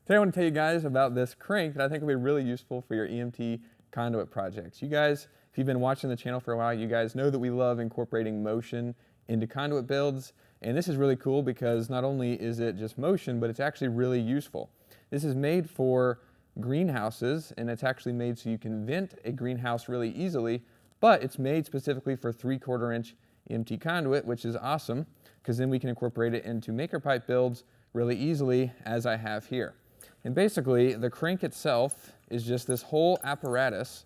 Today I want to tell you guys about this crank that I think will be really useful for your EMT conduit projects. You guys, if you've been watching the channel for a while, you guys know that we love incorporating motion into conduit builds. And this is really cool because not only is it just motion, but it's actually really useful. This is made for greenhouses, and it's actually made so you can vent a greenhouse really easily, but it's made specifically for 3/4 inch EMT conduit, which is awesome because then we can incorporate it into maker pipe builds really easily, as I have here. And basically, the crank itself is just this whole apparatus,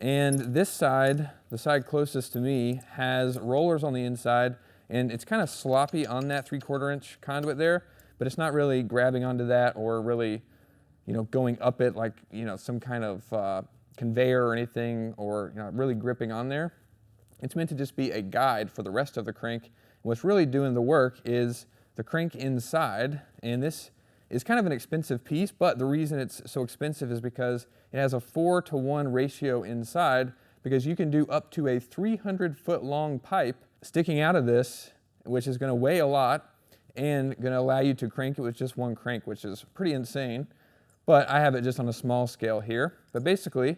and this side, the side closest to me, has rollers on the inside, and it's kind of sloppy on that 3/4 inch conduit there, but it's not really grabbing onto that or really, going up it like, some kind of conveyor or anything, or really gripping on there. It's meant to just be a guide for the rest of the crank. What's really doing the work is the crank inside, and this is kind of an expensive piece, but the reason it's so expensive is because it has a 4:1 ratio inside, because you can do up to a 300-foot long pipe sticking out of this, which is going to weigh a lot and going to allow you to crank it with just one crank, which is pretty insane. But I have it just on a small scale here. But basically,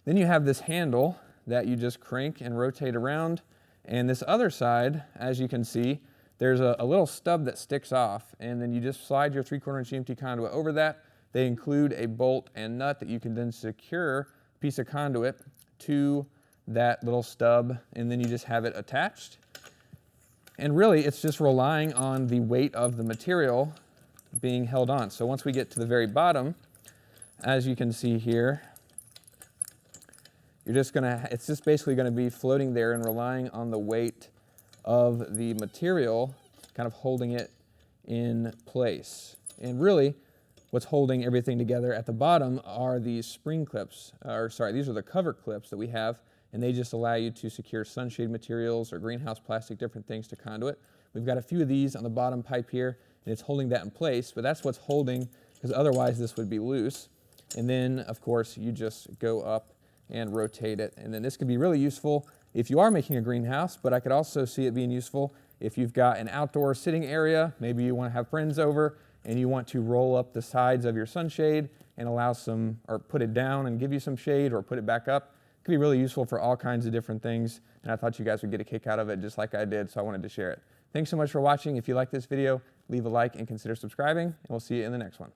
then you have this handle that you just crank and rotate around, and this other side, as you can see, there's a little stub that sticks off, and then you just slide your 3/4 inch EMT conduit over that. They include a bolt and nut that you can then secure a piece of conduit to that little stub, and then you just have it attached. And really, it's just relying on the weight of the material being held on. So once we get to the very bottom, as you can see here, it's just basically gonna be floating there and relying on the weight of the material, kind of holding it in place. And really, what's holding everything together at the bottom are these spring clips, these are the cover clips that we have, and they just allow you to secure sunshade materials or greenhouse plastic, different things to conduit. We've got a few of these on the bottom pipe here, and it's holding that in place, but that's what's holding, because otherwise this would be loose. And then, of course, you just go up and rotate it. And then this could be really useful if you are making a greenhouse, but I could also see it being useful if you've got an outdoor sitting area. Maybe you want to have friends over and you want to roll up the sides of your sunshade and allow some, or put it down and give you some shade, or put it back up. It could be really useful for all kinds of different things, and I thought you guys would get a kick out of it just like I did, so I wanted to share it. Thanks so much for watching. If you like this video, leave a like and consider subscribing, and we'll see you in the next one.